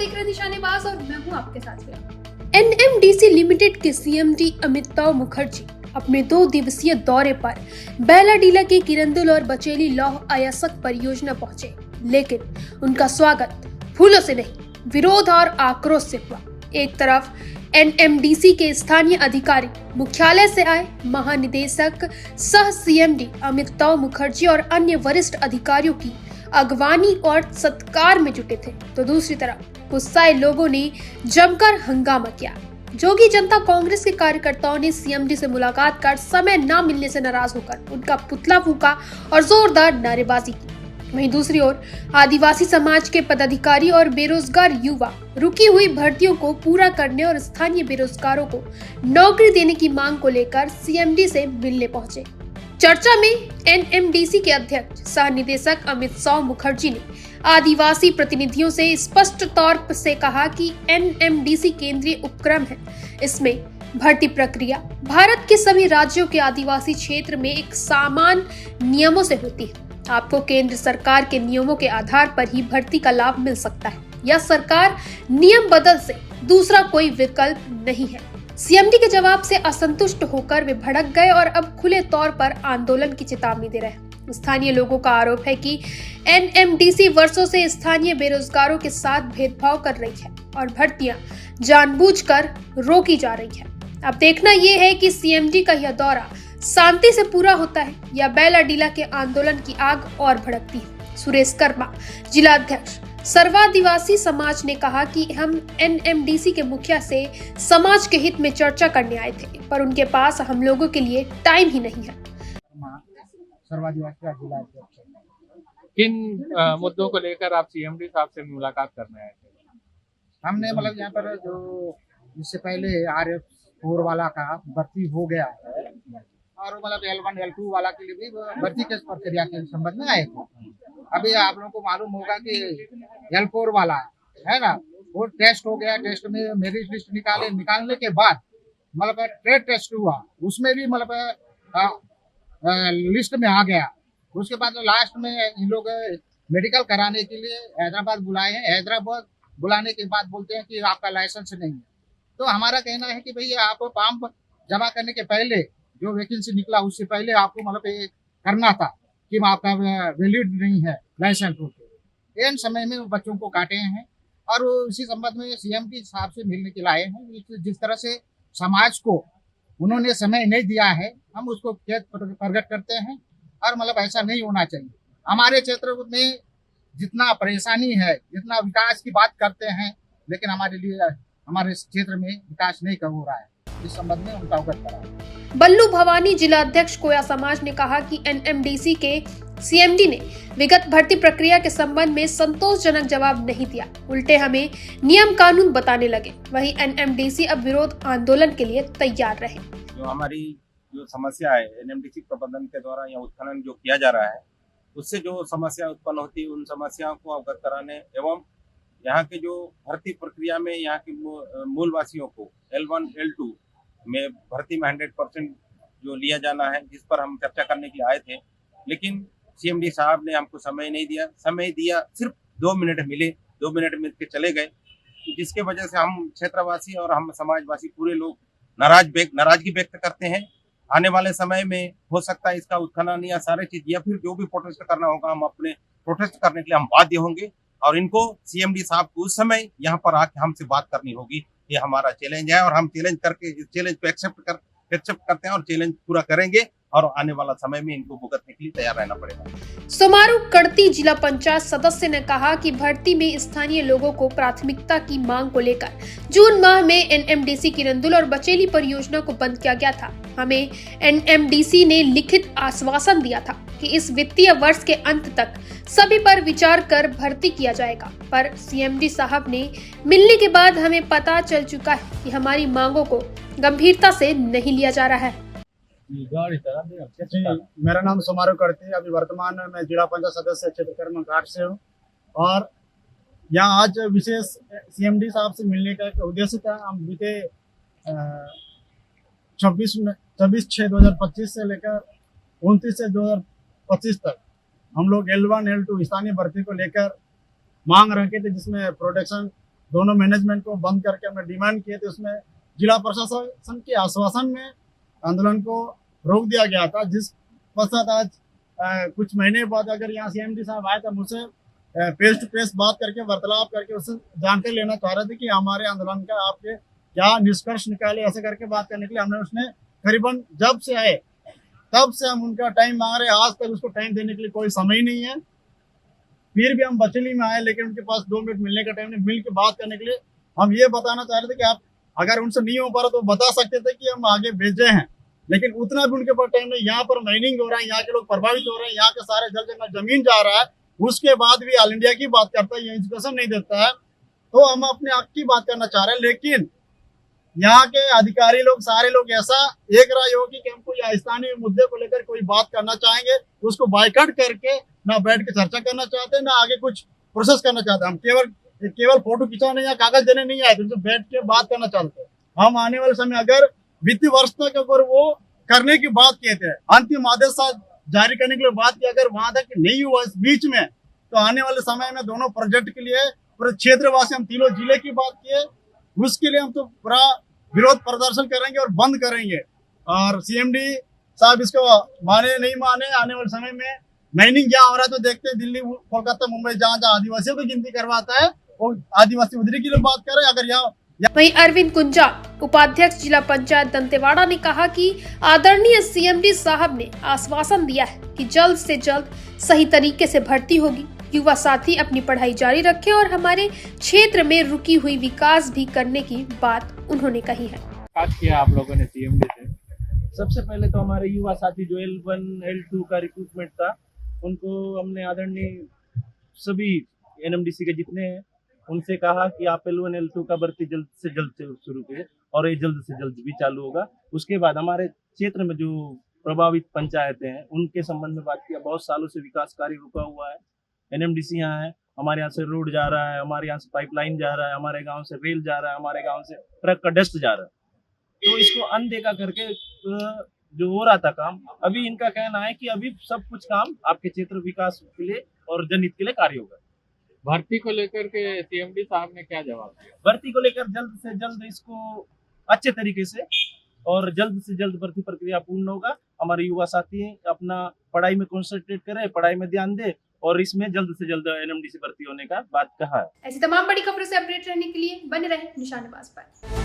देख रहे निशानेबाज और मैं हूं आपके साथ। एनएमडीसी लिमिटेड के सीएमडी अमिताभ मुखर्जी अपने 2 दिवसीय दौरे पर बैलाडीला के किरंदुल और बचेली लौह अयस्क परियोजना पहुंचे, लेकिन उनका स्वागत फूलों से नहीं, विरोध और आक्रोश से हुआ। एक तरफ एनएमडीसी के स्थानीय अधिकारी मुख्यालय से आए महानिदेशक सह सीएमडी अमिताभ मुखर्जी और अन्य वरिष्ठ अधिकारियों की अगवानी और सत्कार में जुटे थे, तो दूसरी तरफ गुस्साए लोगों ने जमकर हंगामा किया। जोगी जनता कांग्रेस के कार्यकर्ताओं ने सीएमडी से मुलाकात कर समय न मिलने से नाराज होकर उनका पुतला फूंका और जोरदार नारेबाजी की। वहीं दूसरी ओर आदिवासी समाज के पदाधिकारी और बेरोजगार युवा रुकी हुई भर्तियों को पूरा करने और स्थानीय बेरोजगारों को नौकरी देने की मांग को लेकर सीएमडी से मिलने पहुंचे। चर्चा में एनएमडीसी के अध्यक्ष सह निदेशक अमिताभ मुखर्जी ने आदिवासी प्रतिनिधियों से स्पष्ट तौर से कहा कि एनएमडीसी केंद्रीय उपक्रम है। इसमें भर्ती प्रक्रिया भारत के सभी राज्यों के आदिवासी क्षेत्र में एक समान नियमों से होती है। आपको केंद्र सरकार के नियमों के आधार पर ही भर्ती का लाभ मिल सकता है, या सरकार नियम बदल से दूसरा कोई विकल्प नहीं है। सीएमडी के जवाब से असंतुष्ट होकर वे भड़क गए और अब खुले तौर पर आंदोलन की चेतावनी दे रहे हैं। स्थानीय लोगों का आरोप है कि एनएमडीसी वर्षों से स्थानीय बेरोजगारों के साथ भेदभाव कर रही है और भर्तियां जानबूझकर रोकी जा रही है। अब देखना यह है कि सीएमडी का यह दौरा शांति से पूरा होता है या बैलाडीला के आंदोलन की आग और भड़कती है। सुरेश कर्मा, जिला अध्यक्ष सर्वादिवासी समाज, ने कहा कि हम एनएमडीसी के मुखिया से समाज के हित में चर्चा करने आए थे, पर उनके पास हम लोगों के लिए टाइम ही नहीं है। सर्वादिवासी का जिला अध्यक्ष। किन मुद्दों को लेकर आप सीएमडी साहब से मुलाकात करने आए थे? हमने मतलब यहाँ पर जो इससे पहले RF4 वाला का भर्ती हो गया है और मतलब L1 L2 वाला के लिए भी भर्ती के प्रक्रिया के संबंध में आए थे। अभी आप लोगों को मालूम होगा कि L4 वाला है ना, वो टेस्ट हो गया। टेस्ट में मेरिट लिस्ट निकालने के बाद मतलब ट्रेड टेस्ट हुआ, उसमें भी मतलब लिस्ट में आ गया। उसके बाद लास्ट में इन लोग मेडिकल कराने के लिए हैदराबाद बुलाए हैं। हैदराबाद बुलाने के बाद बोलते हैं कि आपका लाइसेंस नहीं है। तो हमारा कहना है कि भैया आप फॉर्म जमा करने के पहले जो वैकेंसी निकला उससे पहले आपको मतलब ये करना था कि आपका वैलिड नहीं है लाइसेंस होते। इन समय में बच्चों को काटे हैं और इसी संबंध में सीएमडी साहब से मिलने के लिए आए हैं। जिस तरह से समाज को उन्होंने समय नहीं दिया है, हम उसको खेद प्रकट करते हैं और मतलब ऐसा नहीं होना चाहिए। हमारे क्षेत्र में जितना परेशानी है, जितना विकास की बात करते हैं, लेकिन हमारे लिए हमारे क्षेत्र में विकास नहीं हो रहा है। इस संबंध में उनका अवगत करा। बल्लू भवानी, जिला अध्यक्ष कोया समाज, ने कहा कि एनएमडीसी के सीएमडी ने विगत भर्ती प्रक्रिया के संबंध में संतोषजनक जवाब नहीं दिया, उल्टे हमें नियम कानून बताने लगे। वहीं एनएमडीसी अब विरोध आंदोलन के लिए तैयार रहे। जो हमारी जो समस्या है एनएमडीसी प्रबंधन के द्वारा या उत्खनन जो किया जा रहा है, उससे जो समस्या उत्पन्न होती है, उन समस्याओं को अवगत कराने एवं यहाँ के जो भर्ती प्रक्रिया में यहाँ के मूलवासियों को L1 L2 में भर्ती में 100% जो लिया जाना है, जिस पर हम चर्चा करने के लिए आए थे, लेकिन सीएमडी साहब ने हमको समय नहीं दिया। समय दिया सिर्फ 2 मिनट मिले, 2 मिनट मिल के चले गए, जिसके वजह से हम क्षेत्रवासी और हम समाजवासी पूरे लोग नाराजगी व्यक्त करते हैं। आने वाले समय में हो सकता है इसका उत्खनन या सारे चीज या फिर जो भी प्रोटेस्ट करना होगा, हम अपने प्रोटेस्ट करने के लिए हम बाध्य होंगे और इनको सीएमडी साहब को उस समय यहाँ पर आके हमसे बात करनी होगी। ये हमारा चैलेंज है और हम चैलेंज करके इस चैलेंज को एक्सेप्ट करते हैं और चैलेंज पूरा करेंगे और आने वाला समय में इनको भुगतने के लिए तैयार रहना पड़ेगा। सोमारू कड़ती, जिला पंचायत सदस्य, ने कहा कि भर्ती में स्थानीय लोगों को प्राथमिकता की मांग को लेकर जून माह में एनएमडीसी किरंदुल और बचेली परियोजना को बंद किया गया था। हमें एनएमडीसी ने लिखित आश्वासन दिया था कि इस वित्तीय वर्ष के अंत तक सभी पर विचार कर भर्ती किया जाएगा, पर सीएमडी साहब ने मिलने के बाद हमें पता चल चुका है कि हमारी मांगों को गंभीरता से नहीं लिया जा रहा है। जी, मेरा नाम सोमारू करती है। अभी वर्तमान में मैं जिला पंचायत सदस्य क्षेत्र कर्म घाट से हूँ और यहाँ आज विशेष सीएमडी साहब से मिलने का उद्देश्य था। हम बीते 26/6/2025 से लेकर 29/6/2025 तक हम लोग L1 L2 स्थानीय भर्ती को लेकर मांग रखे थे, जिसमें प्रोटेक्शन दोनों मैनेजमेंट को बंद करके हमने डिमांड किए थे। उसमें जिला प्रशासन के आश्वासन में आंदोलन को रोक दिया गया था, जिस पश्चात आज कुछ महीने बाद अगर यहाँ CMD साहब आए तो मुझसे फेस टू फेस बात करके वार्तालाप करके उससे जानकारी लेना चाह रहे थे कि हमारे आंदोलन का आपके क्या निष्कर्ष निकाले। ऐसे करके बात करने के लिए हमने उसने करीबन जब से आए तब से हम उनका टाइम मांग रहे, आज तक उसको टाइम देने के लिए कोई समय ही नहीं है। फिर भी हम बचेली में आए, लेकिन उनके पास 2 मिनट मिलने का टाइम नहीं। मिल के बात करने के लिए हम ये बताना चाह रहे थे कि आप अगर उनसे नहीं हो पा रहा तो बता सकते थे कि हम आगे भेजे हैं, लेकिन उतना भी उनके पास टाइम नहीं। यहाँ पर माइनिंग हो रहा है, यहाँ के लोग प्रभावित हो रहे हैं, यहाँ के सारे जल जंगल जमीन जा रहा है, उसके बाद भी ऑल इंडिया की बात करता है, ये एजुकेशन नहीं देता है। तो हम अपने हक की बात करना चाह रहे हैं, लेकिन यहाँ के अधिकारी लोग सारे लोग ऐसा एक राय हो कि हम कोई स्थानीय मुद्दे को लेकर कोई बात करना चाहेंगे, उसको बायकॉट करके ना बैठ के चर्चा करना चाहते, ना आगे कुछ प्रोसेस करना चाहते। हम केवल फोटो खिंचाने या कागज देने नहीं आए, उनसे बैठ के बात करना चाहते हैं। हम आने वाले समय अगर वित्तीय वर्ष तक अगर वो करने की बात किए थे, अंतिम आदेश जारी करने के लिए बात की, अगर वहां तक नहीं हुआ इस बीच में, तो आने वाले समय में दोनों प्रोजेक्ट के लिए पूरे क्षेत्रवासी हम तीनों जिले की बात किए, उसके लिए हम तो पूरा विरोध प्रदर्शन करेंगे और बंद करेंगे। और CMD साहब इसको माने नहीं माने, आने वाले समय में माइनिंग क्या हो रहा है तो देखते हैं। दिल्ली, कोलकाता, मुंबई जहाँ जहाँ आदिवासियों की गिनती करवाता है वो आदिवासी उधरी की लोग बात करें। अगर यहाँ वहीं अरविंद कुंजा, उपाध्यक्ष जिला पंचायत दंतेवाड़ा ने कहा कि आदरणीय CMD साहब ने आश्वासन दिया है कि जल्द से जल्द सही तरीके से भर्ती होगी, युवा साथी अपनी पढ़ाई जारी रखें और हमारे क्षेत्र में रुकी हुई विकास भी करने की बात उन्होंने कही है। बात किया आप लोगों ने CMD से? सबसे पहले तो हमारे युवा साथी जो L1 L2 का रिक्रूटमेंट था, उनको हमने आदरणीय सभी NMDC के जितने हैं उनसे कहा कि आप L1 L2 का भर्ती जल्द से जल्द शुरू करें और ये जल्द से जल्द भी चालू होगा। उसके बाद हमारे क्षेत्र में जो प्रभावित पंचायतें हैं उनके संबंध में बात किया। बहुत सालों से विकास कार्य रुका हुआ है। NMDC यहाँ है, हमारे यहाँ से रोड जा रहा है, हमारे यहाँ से पाइपलाइन जा रहा है, हमारे गांव से रेल जा रहा है, हमारे गांव से ट्रक का डस्ट जा रहा है। तो इसको अनदेखा करके जो हो रहा था काम, अभी इनका कहना है कि अभी सब कुछ काम आपके क्षेत्र विकास के लिए और जनहित के लिए कार्य होगा। भर्ती को लेकर के CMD साहब ने क्या जवाब दिया? भर्ती को लेकर जल्द से जल्द इसको अच्छे तरीके से और जल्द से जल्द भर्ती प्रक्रिया पूर्ण होगा। हमारे युवा साथी अपना पढ़ाई में कंसंट्रेट करें, पढ़ाई में ध्यान दें और इसमें जल्द से जल्द NMDC भर्ती होने का बात कहा है। ऐसी तमाम बड़ी खबरों से अपडेट रहने के लिए बने रहें निशानेबाज पर।